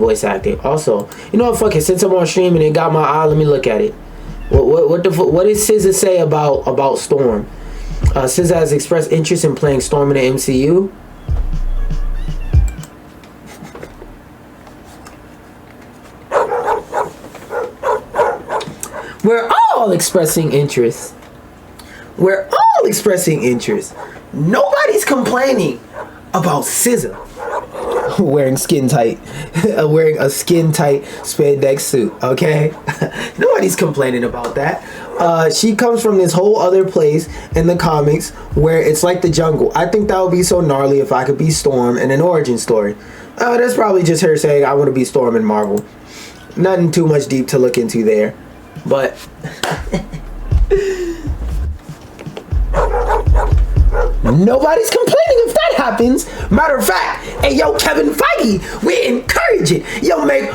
voice acting. Also, you know what? Fuck it. Since I'm on stream and it got my eye, let me look at it. What did SZA say about Storm? SZA has expressed interest in playing Storm in the MCU. We're all expressing interest. We're all expressing interest. Nobody's complaining about SZA wearing wearing a skin tight spandex suit. Okay, nobody's complaining about that. She comes from this whole other place in the comics where it's like the jungle. I think that would be so gnarly if I could be Storm in an origin story. That's probably just her saying I want to be Storm in Marvel. Nothing too much deep to look into there, but. Nobody's complaining if that happens. Matter of fact, hey yo, Kevin Feige, we encourage it. You'll make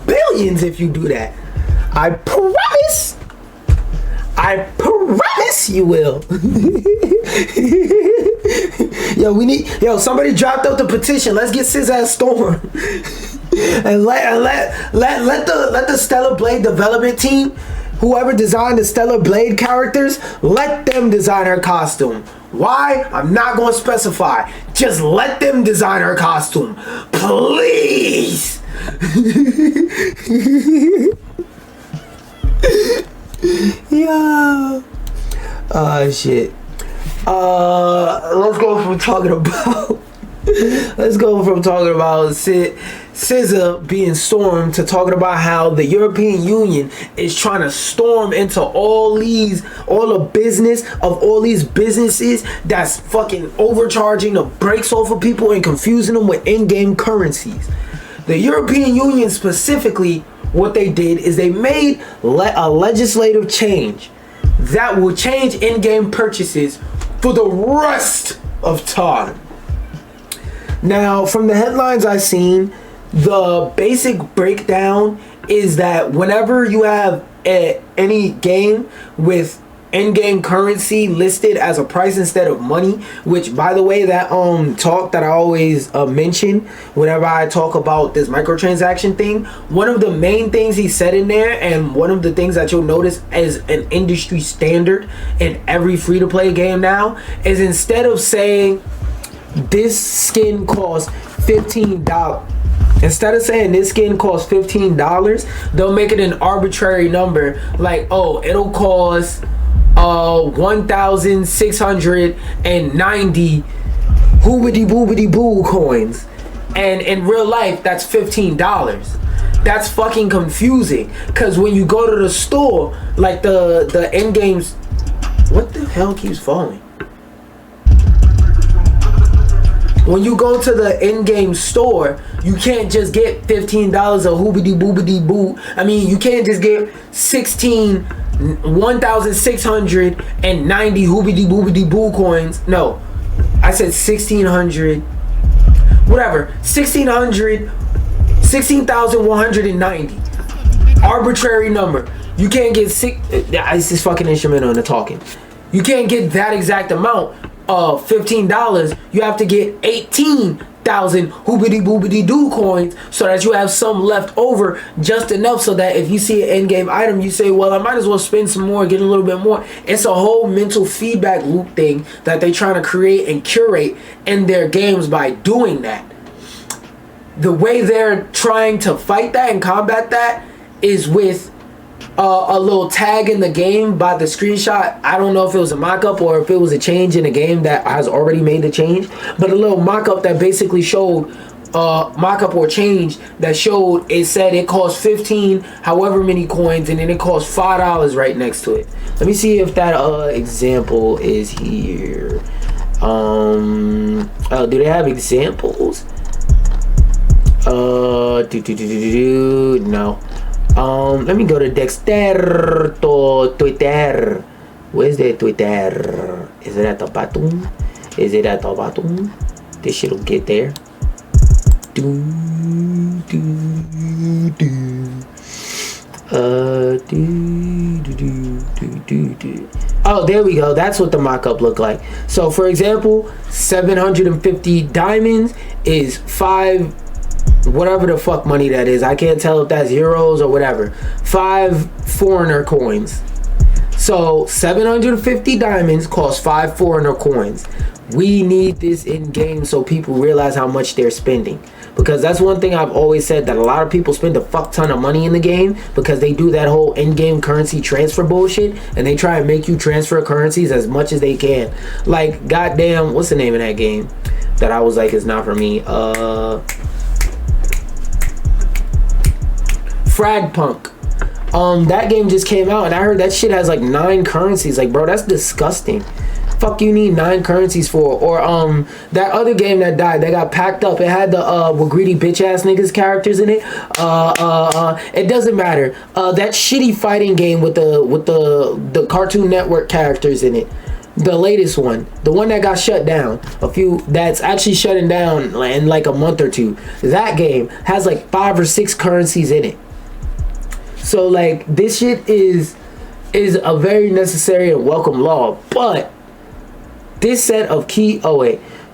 billions if you do that. I promise you will. Somebody dropped out the petition. Let's get SZA as Storm. And let the Stellar Blade development team, whoever designed the Stellar Blade characters, let them design her costume. Why? I'm not going to specify. Just let them design her costume. Please. Yeah. Shit. Let's go from talking about SZA being Storm to talking about how the European Union is trying to storm into all the business of all these businesses that's fucking overcharging the brakes off of people and confusing them with in-game currencies. The European Union specifically, what they did is they made a legislative change that will change in-game purchases for the rest of time. Now, from the headlines I've seen, the basic breakdown is that whenever you have any game with in-game currency listed as a price instead of money, which, by the way, that talk that I always mention whenever I talk about this microtransaction thing, one of the main things he said in there, and one of the things that you'll notice as an industry standard in every free-to-play game now, is instead of saying this skin costs $15, instead of saying this skin costs $15, they'll make it an arbitrary number, like, oh, it'll cost 1,690 hoobity boobity boo coins, and in real life that's $15. That's fucking confusing, because when you go to the store, like the end games, what the hell keeps falling? When you go to the in-game store, you can't just get $15 of hoobity boobity boo. I mean, you can't just get 1,690 hoobity boobity boo coins. No, I said 1,600. Whatever, 16,190. Arbitrary number. You can't get it's this fucking instrumental in the talking. You can't get that exact amount of $15. You have to get 18,000 hoobity boobity doo coins so that you have some left over, just enough so that if you see an in-game item, you say, well, I might as well spend some more, get a little bit more. It's a whole mental feedback loop thing that they're trying to create and curate in their games by doing that. The way they're trying to fight that and combat that is with a little tag in the game by the screenshot. I don't know if it was a mock-up or if it was a change in a game that has already made the change, but a little mock-up that basically showed mock-up or change that showed, it said it cost 15 however many coins, and then it cost $5 right next to it. Let me see if that example is here. Oh, do they have examples? No. Let me go to Dexter to Twitter. Where's the Twitter? Is it at the bottom? Is it at the bottom? This shit will get there. Oh, there we go. That's what the mock-up looked like. So, for example, 750 diamonds is 5 whatever the fuck money that is. I can't tell if that's euros or whatever. 5 foreigner coins. So 750 diamonds cost 5 foreigner coins. We need this in game so people realize how much they're spending. Because that's one thing I've always said, that a lot of people spend a fuck ton of money in the game because they do that whole in-game currency transfer bullshit, and they try and make you transfer currencies as much as they can. Like, goddamn, what's the name of that game that I was like, it's not for me? Fragpunk. That game just came out, and I heard that shit has like 9 currencies. Like, bro, that's disgusting. Fuck you need 9 currencies for? Or that other game that died, that got packed up, it had the with greedy bitch ass niggas characters in it. It doesn't matter. That shitty fighting game with the Cartoon Network characters in it. The latest one, the one that got shut down, that's actually shutting down in like a month or two. That game has like 5 or 6 currencies in it. So like, this shit is a very necessary and welcome law. But this set of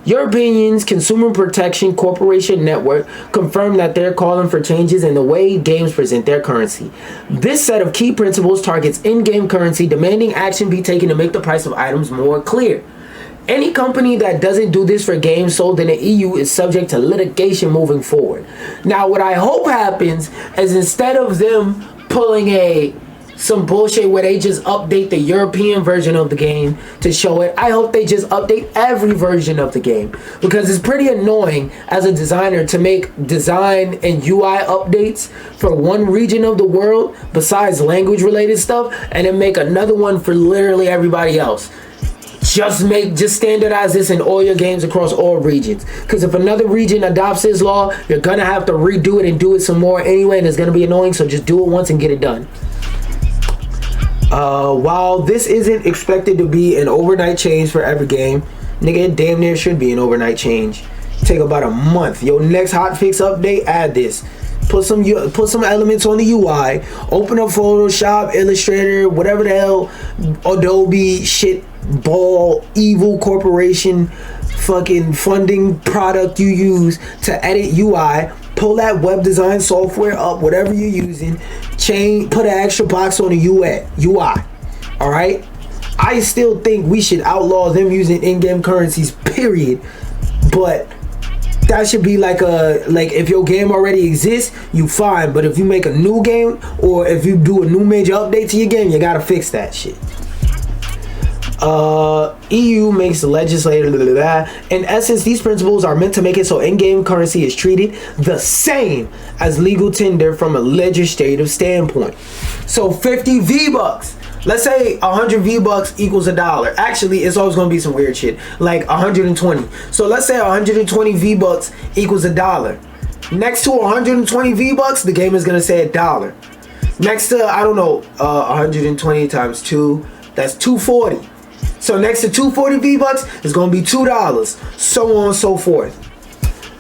Europeans Consumer Protection Corporation Network confirmed that they're calling for changes in the way games present their currency. This set of key principles targets in-game currency, demanding action be taken to make the price of items more clear. Any company that doesn't do this for games sold in the EU is subject to litigation moving forward. Now, what I hope happens is, instead of them pulling some bullshit where they just update the European version of the game to show it, I hope they just update every version of the game, because it's pretty annoying as a designer to make design and UI updates for one region of the world besides language related stuff, and then make another one for literally everybody else. Just standardize this in all your games across all regions, because if another region adopts this law, you're gonna have to redo it and do it some more anyway, and it's gonna be annoying. So just do it once and get it done. While this isn't expected to be an overnight change for every game, nigga, it damn near should be an overnight change. Take about a month. Your next hotfix update, add this. Put some elements on the UI. Open up Photoshop, Illustrator, whatever the hell Adobe shit ball evil corporation fucking funding product you use to edit UI. Pull that web design software up, whatever you're using, put an extra box on the UI. All right, I still think we should outlaw them using in-game currencies, period. But that should be like if your game already exists, you fine. But if you make a new game, or if you do a new major update to your game, you gotta fix that shit. EU makes the legislator in essence. These principles are meant to make it so in-game currency is treated the same as legal tender from a legislative standpoint. So 50 V-Bucks, let's say 100 V-Bucks equals $1. Actually, it's always gonna be some weird shit like 120. So let's say 120 V-Bucks equals $1. Next to 120 V-Bucks, the game is gonna say $1. Next to, I don't know, 120 times 2, that's 240. So next to 240 V-Bucks is going to be $2, so on and so forth.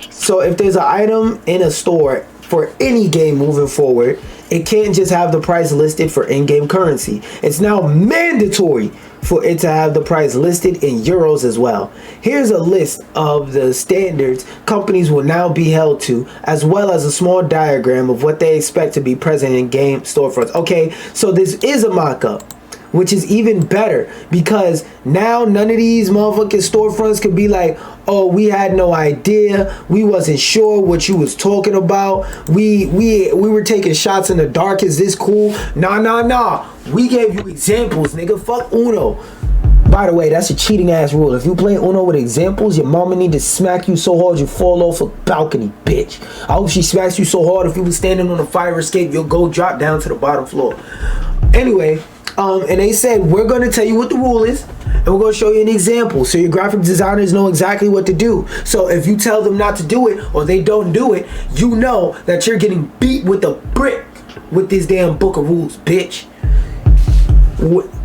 So if there's an item in a store for any game moving forward, it can't just have the price listed for in-game currency. It's now mandatory for it to have the price listed in euros as well. Here's a list of the standards companies will now be held to, as well as a small diagram of what they expect to be present in game storefronts. Okay, so this is a mock-up, which is even better, because now none of these motherfucking storefronts could be like, oh, we had no idea, we wasn't sure what you was talking about, we were taking shots in the dark, is this cool? Nah, we gave you examples, nigga. Fuck Uno. By the way, that's a cheating ass rule. If you play Uno with examples, your mama need to smack you so hard you fall off a balcony, bitch. I hope she smacks you so hard if you was standing on a fire escape, you'll go drop down to the bottom floor. Anyway, and they said, we're going to tell you what the rule is, and we're going to show you an example so your graphic designers know exactly what to do. So if you tell them not to do it, or they don't do it, you know that you're getting beat with a brick with this damn book of rules, bitch.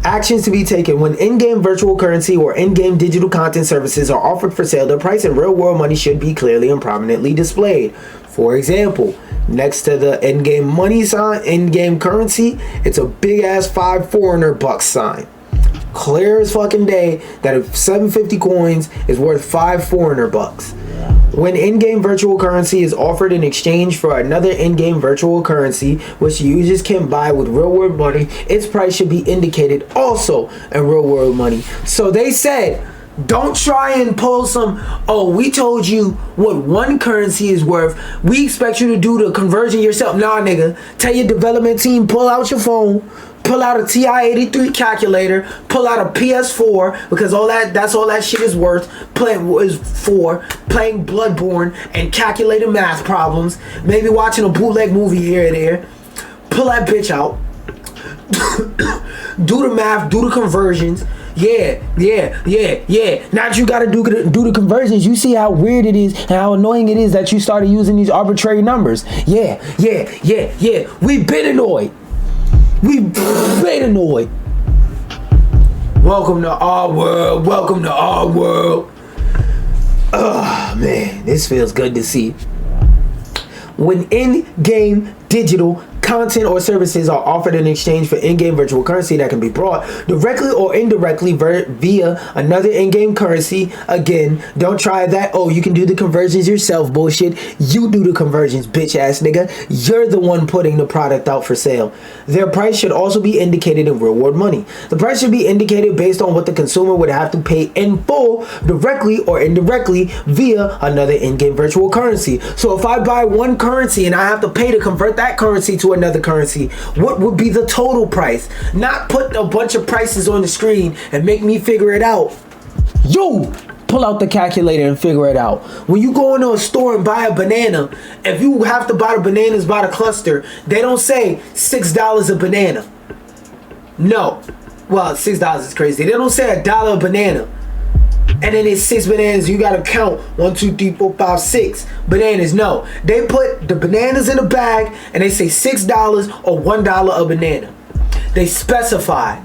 Actions to be taken: when in-game virtual currency or in-game digital content services are offered for sale, their price in real-world money should be clearly and prominently displayed. For example, next to the in-game money sign, in-game currency, it's a big-ass 5 foreigner bucks sign. Clear as fucking day that if 750 coins is worth 5 foreigner bucks. When in-game virtual currency is offered in exchange for another in-game virtual currency, which users can buy with real-world money, its price should be indicated also in real-world money. So they said, don't try and pull some, oh, we told you what one currency is worth. We expect you to do the conversion yourself. Nah, nigga. Tell your development team, pull out your phone, pull out a TI-83 calculator, pull out a PS4, because that's all that shit is worth. Playing Bloodborne and calculating math problems, maybe watching a bootleg movie here and there. Pull that bitch out. Do the math, do the conversions. Yeah. Now that you gotta do the conversions, you see how weird it is and how annoying it is that you started using these arbitrary numbers. Yeah. We've been annoyed. Welcome to our world. Oh man, this feels good to see. When in-game digital content or services are offered in exchange for in-game virtual currency that can be brought directly or indirectly via another in-game currency. Again, don't try that, oh, you can do the conversions yourself bullshit. You do the conversions, bitch ass nigga. You're the one putting the product out for sale. Their price should also be indicated in real world money. The price should be indicated based on what the consumer would have to pay in full, directly or indirectly via another in-game virtual currency. So if I buy one currency and I have to pay to convert that currency to another currency, what would be the total price? Not put a bunch of prices on the screen and make me figure it out. You pull out the calculator and figure it out. When you go into a store and buy a banana, if you have to buy the bananas by the cluster, they don't say $6 a banana. No. Well, $6 is crazy. They don't say $1 a banana. And then it's 6 bananas. You gotta count 1, 2, 3, 4, 5, 6 bananas. No, they put the bananas in a bag and they say $6 or $1 a banana. They specify.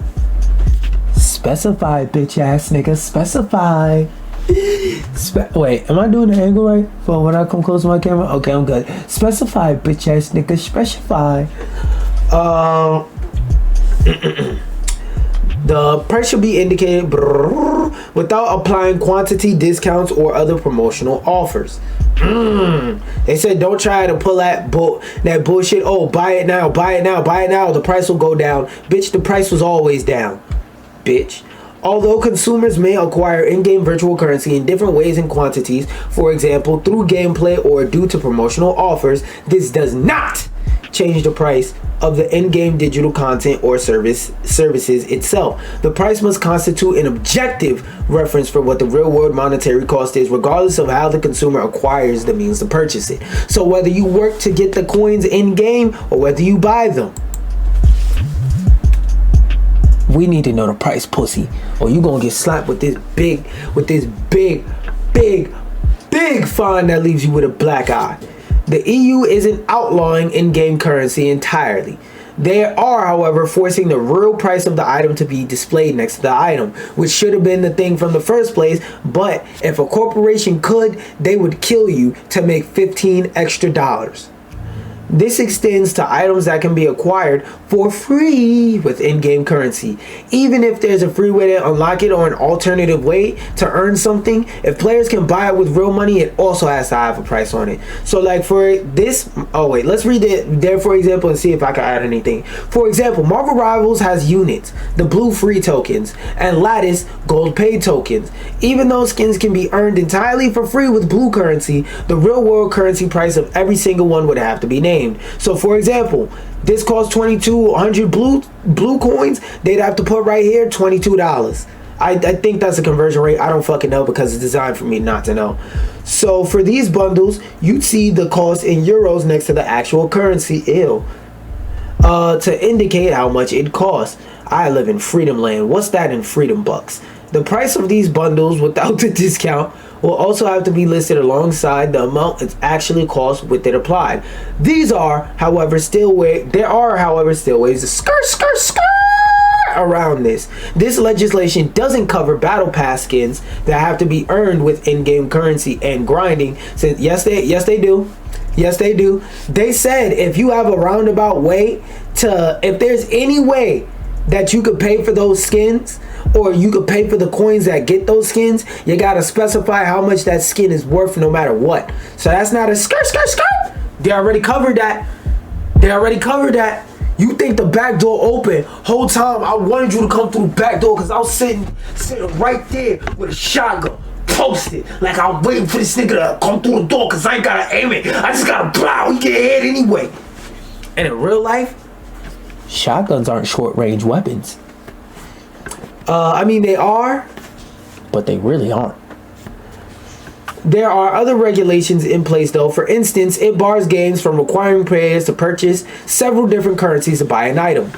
Specify, bitch ass nigga. Specify. Wait, am I doing the angle right for when I come close to my camera? Okay, I'm good. Specify, bitch ass nigga. Specify. The price should be indicated without applying quantity discounts or other promotional offers. They said don't try to pull that bullshit. Oh, buy it now. The price will go down. Bitch, the price was always down. Bitch. Although consumers may acquire in-game virtual currency in different ways and quantities, for example, through gameplay or due to promotional offers, this does not change the price of the in-game digital content or services itself. The price must constitute an objective reference for what the real-world monetary cost is, regardless of how the consumer acquires the means to purchase it. So whether you work to get the coins in-game or whether you buy them, we need to know the price, pussy, or you gonna get slapped with this big fine that leaves you with a black eye. The EU isn't outlawing in-game currency entirely. They are, however, forcing the real price of the item to be displayed next to the item, which should have been the thing from the first place, but if a corporation could, they would kill you to make $15 extra. This extends to items that can be acquired for free with in-game currency. Even if there's a free way to unlock it or an alternative way to earn something, if players can buy it with real money, it also has to have a price on it. So like for this, oh wait, let's read it there for example and see if I can add anything. For example, Marvel Rivals has units, the blue free tokens, and Lattice gold paid tokens. Even though skins can be earned entirely for free with blue currency, the real world currency price of every single one would have to be named. So for example, this costs 2,200 blue coins. They'd have to put right here $22. I think that's a conversion rate. I don't fucking know because it's designed for me not to know. So for these bundles, you'd see the cost in euros next to the actual currency to indicate how much it costs. I live in Freedom Land. What's that in Freedom Bucks? The price of these bundles without the discount will also have to be listed alongside the amount it actually costs with it applied. There are, however, still ways to skirt around this. This legislation doesn't cover battle pass skins that have to be earned with in-game currency and grinding. Since yes they do. They said if you have a roundabout way to, if there's any way that you could pay for those skins or you could pay for the coins that get those skins. You gotta specify how much that skin is worth no matter what. So that's not a skirt. They already covered that. You think the back door open? Whole time I wanted you to come through the back door because I was sitting right there with a shotgun posted. Like I'm waiting for this nigga to come through the door because I ain't gotta aim it. I just gotta blow. He get hit anyway. And in real life, shotguns aren't short range weapons. I mean, they are, but they really aren't. There are other regulations in place though. For instance, it bars games from requiring players to purchase several different currencies to buy an item.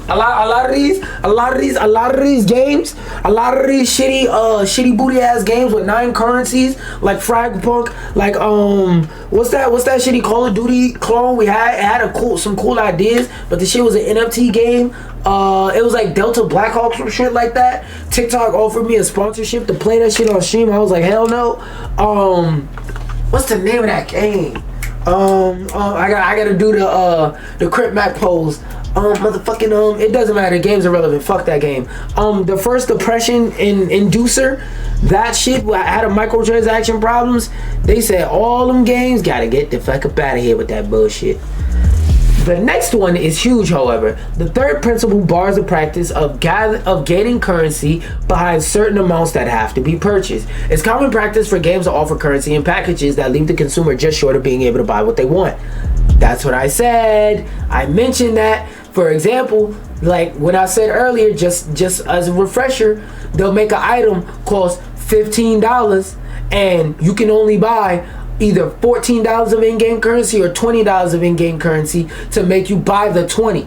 A lot of these games, a lot of these shitty booty ass games with 9 currencies, like Fragpunk, like what's that shitty Call of Duty clone we had? It had some cool ideas, but the shit was an NFT game. It was like Delta Blackhawks or shit like that. TikTok offered me a sponsorship to play that shit on stream. I was like, hell no. What's the name of that game? I gotta do the Crip Mac pose. Motherfucking it doesn't matter. The game's irrelevant. Fuck that game. The First Depression Inducer, that shit had a microtransaction problems. They said all them games gotta get the fuck up out of here with that bullshit. The next one is huge, however. The third principle bars the practice of gaining currency behind certain amounts that have to be purchased. It's common practice for games to offer currency in packages that leave the consumer just short of being able to buy what they want. That's what I said. I mentioned that. For example, like when I said earlier, just as a refresher, they'll make an item cost $15 and you can only buy either $14 of in-game currency or $20 of in-game currency to make you buy the 20.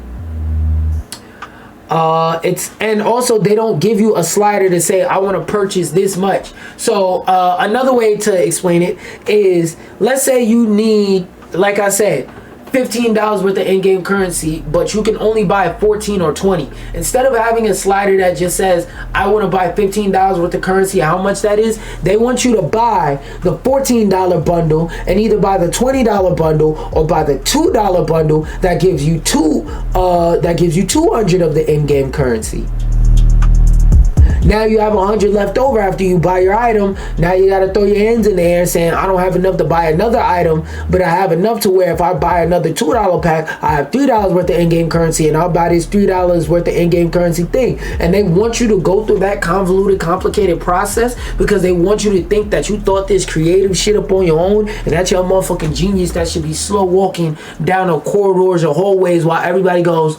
And also they don't give you a slider to say I want to purchase this much. So another way to explain it is, let's say you need, like I said, $15 worth of in-game currency, but you can only buy 14 or 20. Instead of having a slider that just says I want to buy $15 worth of currency, how much that is, they want you to buy the $14 bundle and either buy the $20 bundle or buy the $2 bundle that gives you 200 of the in-game currency. Now you have 100 left over after you buy your item. Now you gotta throw your hands in the air saying, I don't have enough to buy another item, but I have enough to where if I buy another $2 pack, I have $3 worth of in-game currency and I'll buy this $3 worth of in-game currency thing. And they want you to go through that convoluted, complicated process because they want you to think that you thought this creative shit up on your own and that's your motherfucking genius that should be slow walking down the corridors or hallways while everybody goes,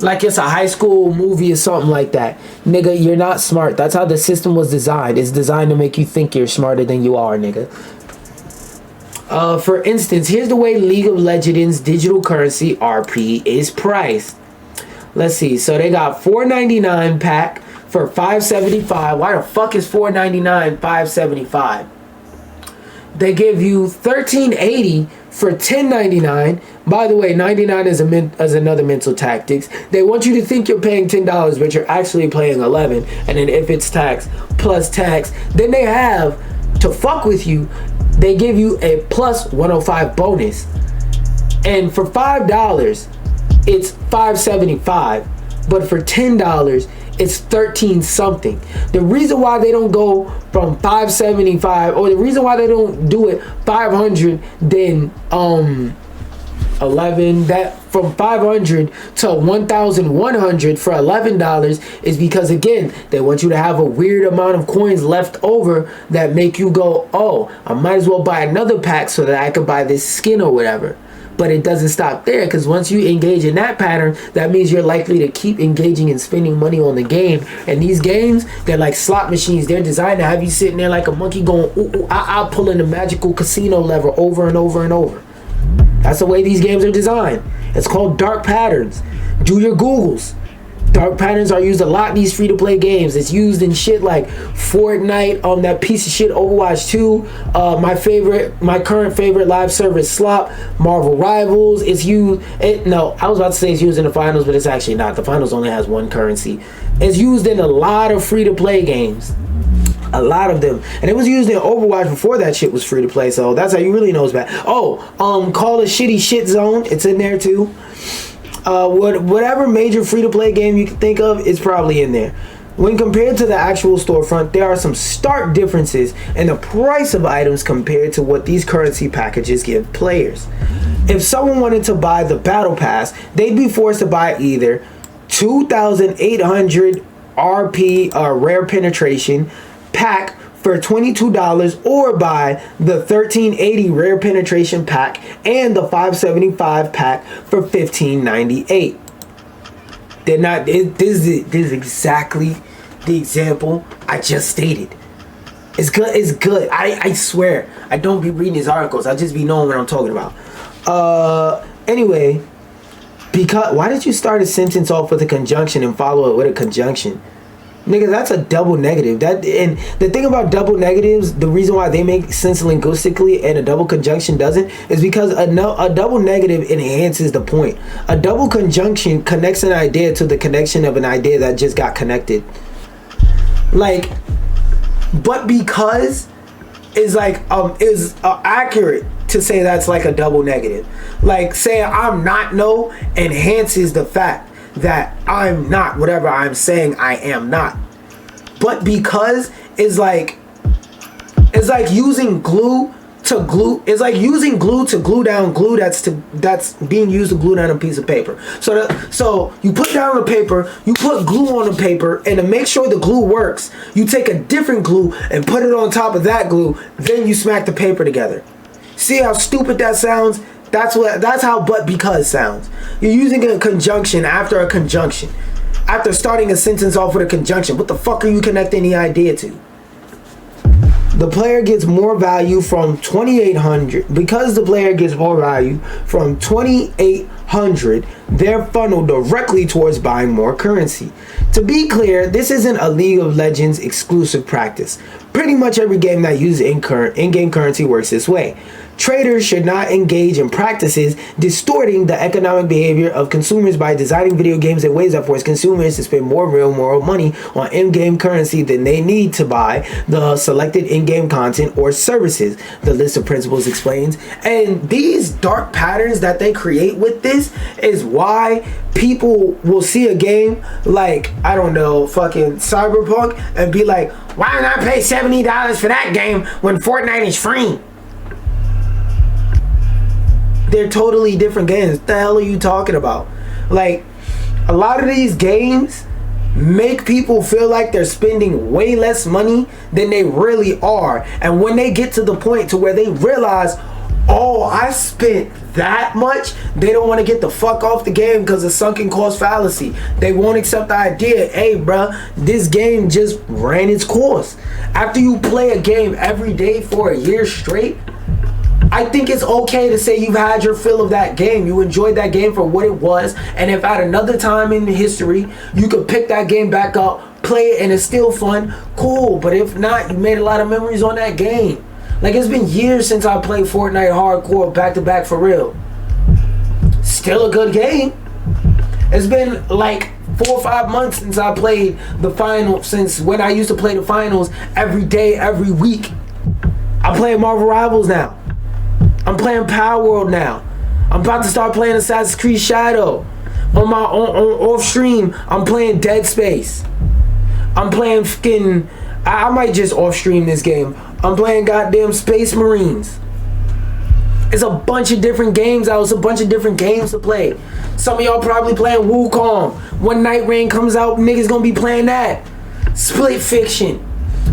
like it's a high school movie or something like that. Nigga, you're not smart. That's how the system was designed. It's designed to make you think you're smarter than you are, nigga. For instance, here's the way League of Legends digital currency RP is priced. Let's see. So they got $4.99 pack for $5.75. Why the fuck is $4.99 $5.75? They give you $13.80 for $10.99. By the way, 99 is another mental tactics. They want you to think you're paying $10, but you're actually paying 11. And then if it's tax plus tax, then they have to fuck with you. They give you a plus 105 bonus. And for $5, it's $5.75. But for $10, it's 13 something. The reason why they don't go from $5.75, or the reason why they don't do it 500 then 11, that from 500 to 1,100 for $11 is because, again, they want you to have a weird amount of coins left over that make you go, oh, I might as well buy another pack so that I can buy this skin or whatever. But it doesn't stop there, because once you engage in that pattern, that means you're likely to keep engaging and spending money on the game. And these games, they're like slot machines. They're designed to have you sitting there like a monkey going, ooh, ooh, ah, ah, pulling the magical casino lever over and over and over. That's the way these games are designed. It's called dark patterns. Do your Googles. Dark patterns are used a lot in these free-to-play games. It's used in shit like Fortnite, that piece of shit Overwatch 2, my current favorite live service slot, Marvel Rivals. It's used, no, I was about to say it's used in the finals, but it's actually not. The finals only has one currency. It's used in a lot of free-to-play games. A lot of them. And it was used in Overwatch before that shit was free to play, so that's how you really know it's bad. Call of Shitty Shit Zone, it's in there too. Whatever major free to play game you can think of is probably in there. When compared to the actual storefront, there are some stark differences in the price of items compared to what these currency packages give players. If someone wanted to buy the Battle Pass, they'd be forced to buy either 2,800 RP Rare Penetration pack for $22 or buy the 1380 Rare Penetration pack and the 575 pack for $15.98. They're not. This is exactly the example I just stated. It's good. It's good. I swear I don't be reading these articles. I just be knowing what I'm talking about. Anyway, because why did you start a sentence off with a conjunction and follow it with a conjunction? Nigga, that's a double negative. And the thing about double negatives, the reason why they make sense linguistically and a double conjunction doesn't, is because a double negative enhances the point. A double conjunction connects an idea to the connection of an idea that just got connected. Like, but because is like is accurate to say that's like a double negative. Like saying I'm not no enhances the fact that I'm not whatever I'm saying I am not. But because it's like using glue to glue. It's like using glue to glue down glue that's being used to glue down a piece of paper. So you put down the paper, you put glue on the paper, and to make sure the glue works, you take a different glue and put it on top of that glue, then you smack the paper together. See how stupid that sounds? That's how but because sounds. You're using a conjunction after a conjunction. After starting a sentence off with a conjunction, what the fuck are you connecting the idea to? The player gets more value from 2,800. Because the player gets more value from 2,800, they're funneled directly towards buying more currency. To be clear, this isn't a League of Legends exclusive practice. Pretty much every game that uses in-game currency works this way. Traders should not engage in practices distorting the economic behavior of consumers by designing video games in ways that force consumers to spend more real world money on in-game currency than they need to buy the selected in-game content or services, the list of principles explains. And these dark patterns that they create with this is why people will see a game like, I don't know, fucking Cyberpunk and be like, why did I pay $70 for that game when Fortnite is free? They're totally different games. What the hell are you talking about? Like, a lot of these games make people feel like they're spending way less money than they really are. And when they get to the point to where they realize, oh, I spent that much, they don't want to get the fuck off the game because of sunken cost fallacy. They won't accept the idea, hey bruh, this game just ran its course. After you play a game every day for a year straight, I think it's okay to say you've had your fill of that game. You enjoyed that game for what it was, and if at another time in history you could pick that game back up, play it, and it's still fun, cool. But if not, you made a lot of memories on that game. Like, it's been years since I played Fortnite hardcore back to back for real. Still a good game. It's been like 4 or 5 months since I played the final, since when I used to play the finals every day, every week. I play Marvel Rivals now. I'm playing Power World now. I'm about to start playing Assassin's Creed Shadow. On my off stream, I'm playing Dead Space. I'm playing fucking, I might just off stream this game. I'm playing goddamn Space Marines. It's a bunch of different games out. It's a bunch of different games to play. Some of y'all probably playing Wukong. When Night Rain comes out, niggas gonna be playing that. Split Fiction.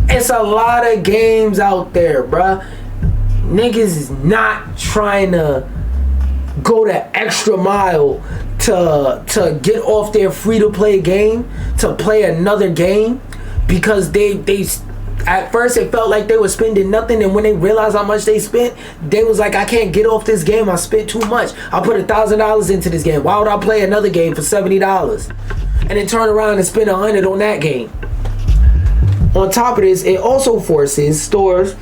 It's a lot of games out there, bruh. Niggas is not trying to go the extra mile to get off their free-to-play game to play another game because they at first it felt like they were spending nothing, and when they realized how much they spent, they was like, I can't get off this game. I spent too much. I put $1,000 into this game. Why would I play another game for $70? and then turn around and spend 100 on that game. On top of this, it also forces stores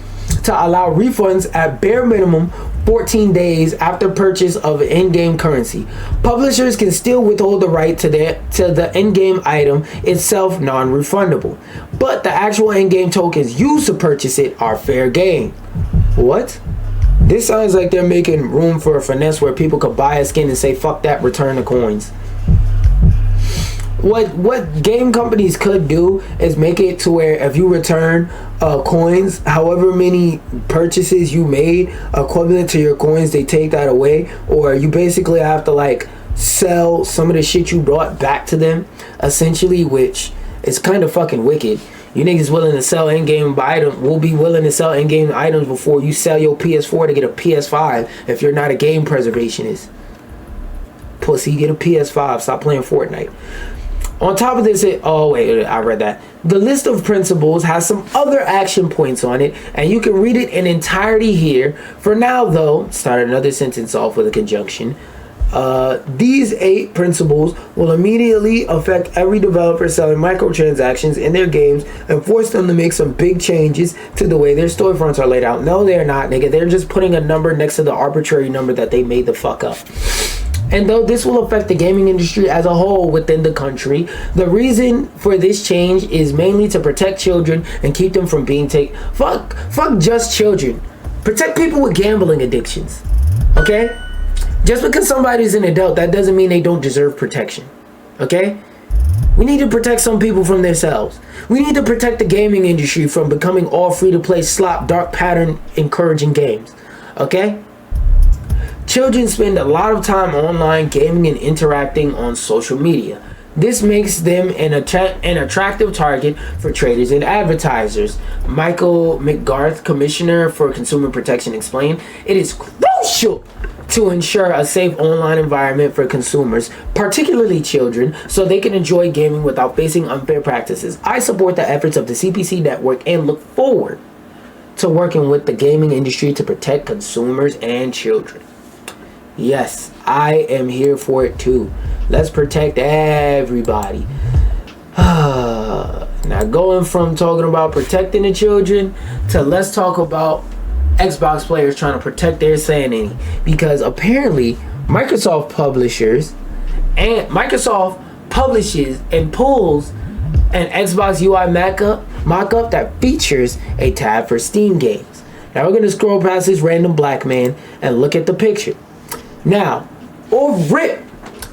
to allow refunds at bare minimum 14 days after purchase of in-game currency. Publishers can still withhold the right to the in-game item itself non-refundable, but the actual in-game tokens used to purchase it are fair game. What? This sounds like they're making room for a finesse where people could buy a skin and say, fuck that, return the coins. What game companies could do is make it to where if you return coins, however many purchases you made equivalent to your coins, they take that away, or you basically have to like sell some of the shit you brought back to them, essentially, which is kind of fucking wicked. You niggas willing to sell in-game items will be willing to sell in-game items before you sell your PS4 to get a PS5 if you're not a game preservationist. Pussy, get a PS5, stop playing Fortnite. On top of this, I read that. The list of principles has some other action points on it, and you can read it in entirety here. For now, though, start another sentence off with a conjunction. These 8 principles will immediately affect every developer selling microtransactions in their games and force them to make some big changes to the way their storefronts are laid out. No, they're not, nigga. They're just putting a number next to the arbitrary number that they made the fuck up. And though this will affect the gaming industry as a whole within the country, the reason for this change is mainly to protect children and keep them from being fuck just children. Protect people with gambling addictions. Okay? Just because somebody's an adult, that doesn't mean they don't deserve protection. Okay? We need to protect some people from themselves. We need to protect the gaming industry from becoming all free-to-play slop, dark pattern encouraging games. Okay? Children spend a lot of time online gaming and interacting on social media. This makes them an attractive target for traders and advertisers. Michael McGarth, Commissioner for Consumer Protection, explained, "It is crucial to ensure a safe online environment for consumers, particularly children, so they can enjoy gaming without facing unfair practices. I support the efforts of the CPC network and look forward to working with the gaming industry to protect consumers and children." Yes, I am here for it too. Let's protect everybody. Now going from talking about protecting the children to let's talk about Xbox players trying to protect their sanity, because apparently Microsoft publishes and pulls an Xbox UI mock-up that features a tab for Steam games. Now we're going to scroll past this random black man and look at the picture. Now,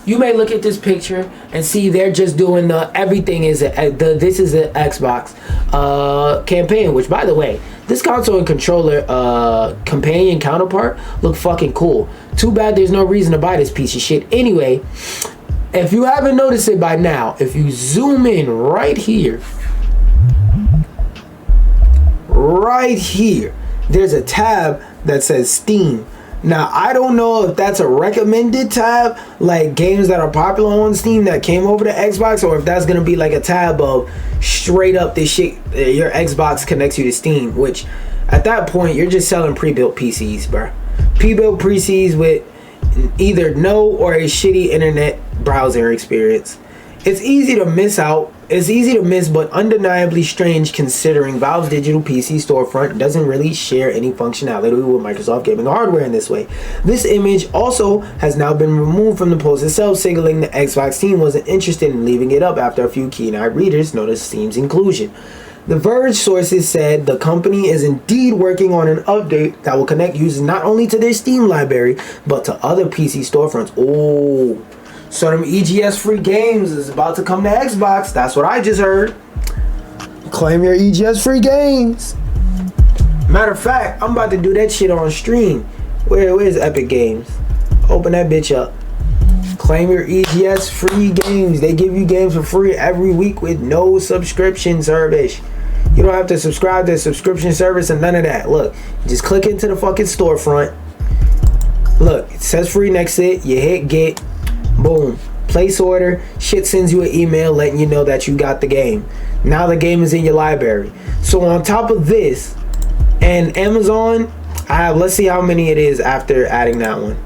you may look at this picture and see they're just doing this is an Xbox campaign, which, by the way, this console and controller companion counterpart look fucking cool. Too bad there's no reason to buy this piece of shit. Anyway, if you haven't noticed it by now, if you zoom in right here, there's a tab that says Steam. Now, I don't know if that's a recommended tab, like games that are popular on Steam that came over to Xbox, or if that's going to be like a tab of straight up this shit, your Xbox connects you to Steam, which at that point, you're just selling pre-built PCs, bro. Pre-built PCs with either no or a shitty internet browser experience. It's easy to miss, but undeniably strange considering Valve's digital PC storefront doesn't really share any functionality with Microsoft gaming hardware in this way. This image also has now been removed from the post itself, signaling the Xbox team wasn't interested in leaving it up after a few keen-eyed readers noticed Steam's inclusion. The Verge sources said the company is indeed working on an update that will connect users not only to their Steam library, but to other PC storefronts. Oh, so them EGS free games is about to come to Xbox. That's what I just heard. Claim your EGS free games. Matter of fact, I'm about to do that shit on stream. Where's Epic Games? Open that bitch up. Claim your EGS free games. They give you games for free every week with no subscription service. You don't have to subscribe to a subscription service and none of that. Look, just click into the fucking storefront. Look, it says free next to it. You hit get. Boom. Place order. Shit sends you an email letting you know that you got the game. Now the game is in your library. So on top of this, and Amazon, I have, let's see how many it is after adding that one.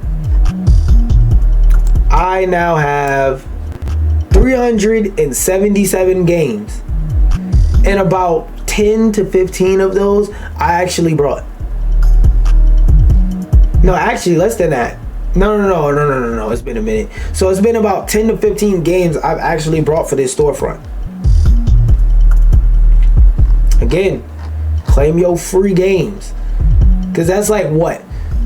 I now have 3 377 games, and about 10 to 15 of those I actually brought. No, actually less than that. No. It's been a minute. So it's been about 10 to 15 games I've actually brought for this storefront. Again, claim your free games, because that's like what,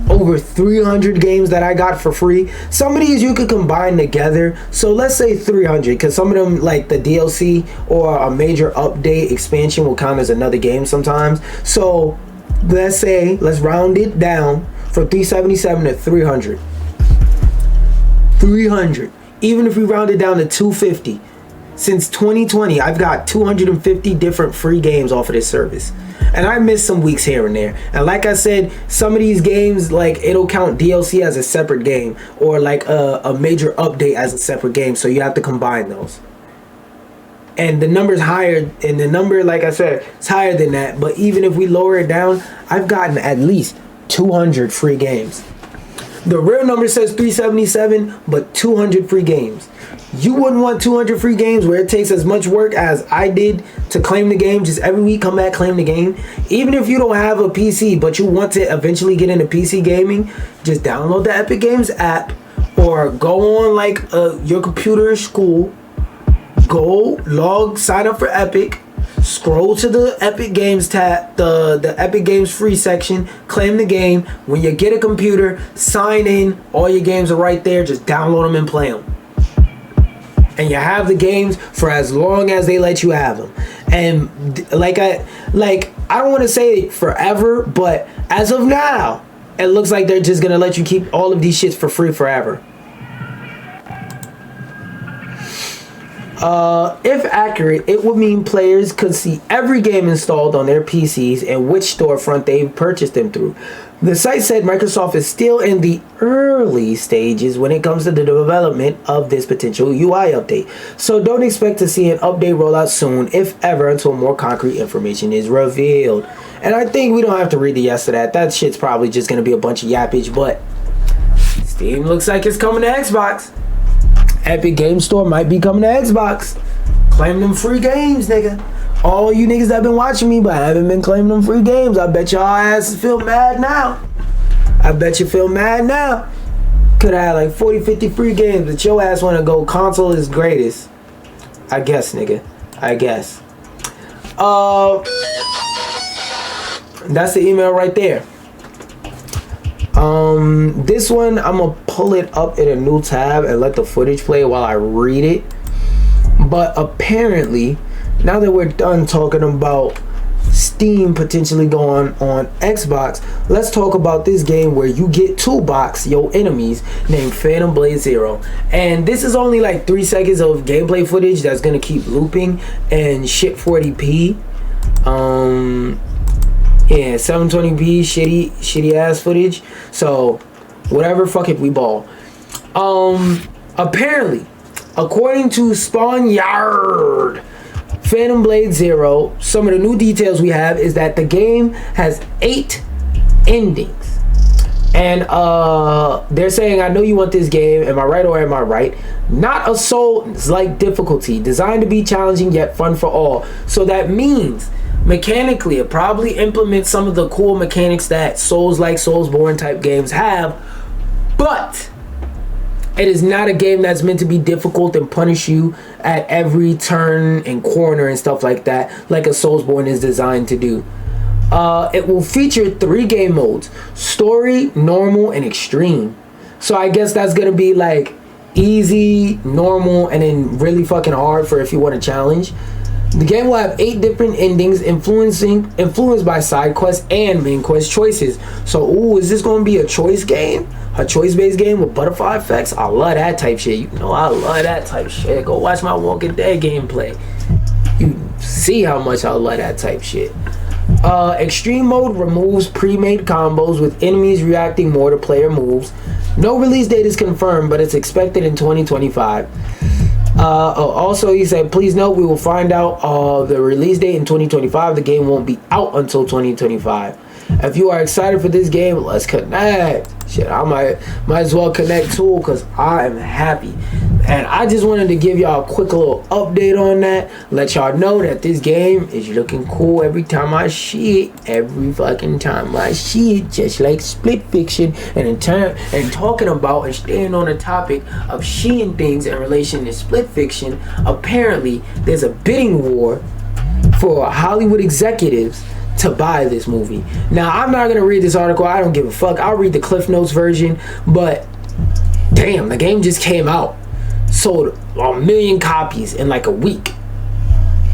over 300 games that I got for free. Some of these you could combine together, so let's say 300, because some of them, like the DLC or a major update expansion, will count as another game sometimes. So let's round it down from 377 to 300. 300. Even if we round it down to 250, since 2020 I've got 250 different free games off of this service. And I missed some weeks here and there. And like I said, some of these games, like, it'll count DLC as a separate game, or like a major update as a separate game. So you have to combine those. And the number's higher, and the number, like I said, it's higher than that. But even if we lower it down, I've gotten at least 200 free games. The real number says 377, but 200 free games. You wouldn't want 200 free games where it takes as much work as I did to claim the game. Just every week come back, claim the game. Even if you don't have a PC, but you want to eventually get into PC gaming, just download the Epic Games app, or go on like your computer in school, sign up for Epic, scroll to the Epic Games tab, the Epic Games free section, claim the game. When you get a computer, sign in, all your games are right there, just download them and play them. And you have the games for as long as they let you have them. And I don't want to say forever, but as of now, it looks like they're just gonna let you keep all of these shits for free forever. If accurate, it would mean players could see every game installed on their PCs and which storefront they've purchased them through. The site said Microsoft is still in the early stages when it comes to the development of this potential UI update. So don't expect to see an update roll out soon, if ever, until more concrete information is revealed. And I think we don't have to read the yes to that. That shit's probably just going to be a bunch of yappage, but Steam looks like it's coming to Xbox. Epic Game Store might be coming to Xbox. Claim them free games, nigga. All you niggas that been watching me but haven't been claiming them free games, I bet y'all asses feel mad now. I bet you feel mad now. Could have had like 40, 50 free games, but your ass want to go console is greatest. I guess, nigga. I guess. That's the email right there. This one, I'm gonna pull it up in a new tab and let the footage play while I read it. But apparently, now that we're done talking about Steam potentially going on Xbox, let's talk about this game where you get to box your enemies named Phantom Blade Zero. And this is only like 3 seconds of gameplay footage that's gonna keep looping and shit 40p. Yeah, 720p shitty ass footage. So whatever, fuck it, we ball. Apparently, according to Spawnyard, Phantom Blade Zero, some of the new details we have is that the game has 8 endings. And they're saying, I know you want this game, am I right or am I right? Not a Souls-like difficulty, designed to be challenging yet fun for all. So that means mechanically it probably implements some of the cool mechanics that Souls-like, Soulsborne type games have, but it is not a game that's meant to be difficult and punish you at every turn and corner and stuff like that, like a Soulsborne is designed to do. It will feature 3 game modes: story, normal, and extreme. So I guess that's gonna be like easy, normal, and then really fucking hard for if you want to challenge. The game will have 8 different endings influenced by side quests and main quest choices. So, ooh, is this going to be a choice game? A choice-based game with butterfly effects? I love that type shit. You know, I love that type shit. Go watch my Walking Dead gameplay. You see how much I love that type shit. Extreme mode removes pre-made combos with enemies reacting more to player moves. No release date is confirmed, but it's expected in 2025. Also, he said, please note, we will find out the release date in 2025. The game won't be out until 2025. If you are excited for this game, let's connect. Shit, I might as well connect too, because I am happy. And I just wanted to give y'all a quick little update on that. Let y'all know that this game is looking cool every time I see it. Every fucking time I see it. Just like Split Fiction. And in turn, and talking about and staying on the topic of seeing things in relation to Split Fiction, apparently there's a bidding war for Hollywood executives to buy this movie. Now, I'm not gonna read this article. I don't give a fuck. I'll read the Cliff Notes version. But damn, the game just came out. Sold 1 million copies in like a week,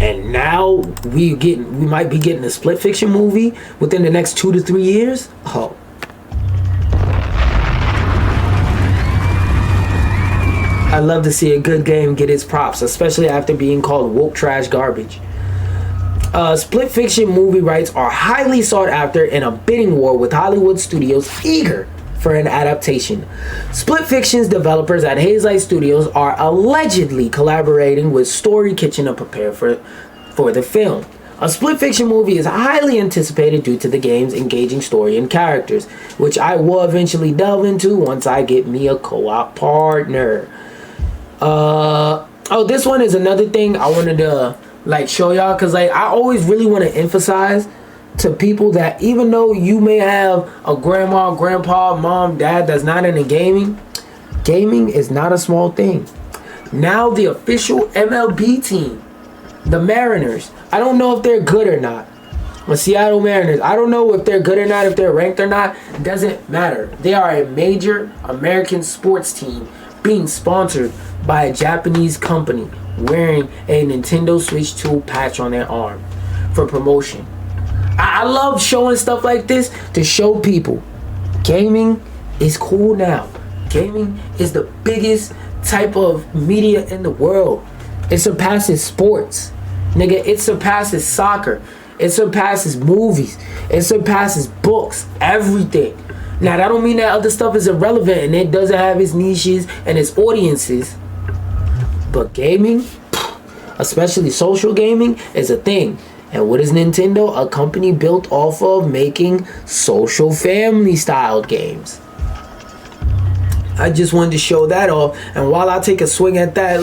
and now we might be getting a Split Fiction movie within the next 2 to 3 years. Oh, I love to see a good game get its props, especially after being called woke trash garbage. Split Fiction movie rights are highly sought after in a bidding war with Hollywood studios eager for an adaptation. Split Fiction's developers at Hazelight Studios are allegedly collaborating with Story Kitchen to prepare for the film. A Split Fiction movie is highly anticipated due to the game's engaging story and characters, which I will eventually delve into once I get me a co-op partner. Oh, this one is another thing I wanted to like show y'all, because like I always really want to emphasize to people that even though you may have a grandma, grandpa, mom, dad that's not into gaming, gaming is not a small thing. Now the official MLB team, the Mariners, I don't know if they're good or not. The Seattle Mariners, I don't know if they're good or not, if they're ranked or not. It doesn't matter. They are a major American sports team being sponsored by a Japanese company wearing a Nintendo Switch 2 patch on their arm for promotion. I love showing stuff like this to show people gaming is cool now. Gaming is the biggest type of media in the world. It surpasses sports. Nigga, it surpasses soccer. It surpasses movies. It surpasses books. Everything. Now, that don't mean that other stuff is irrelevant and it doesn't have its niches and its audiences. But gaming, especially social gaming, is a thing. And what is Nintendo? A company built off of making social family style games. I just wanted to show that off. And while I take a swing at that,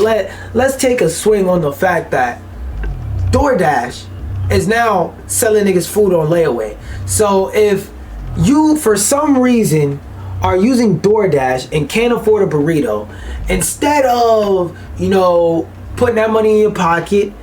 let's take a swing on the fact that DoorDash is now selling niggas food on layaway. So if you, for some reason, are using DoorDash and can't afford a burrito, instead of, putting that money in your pocket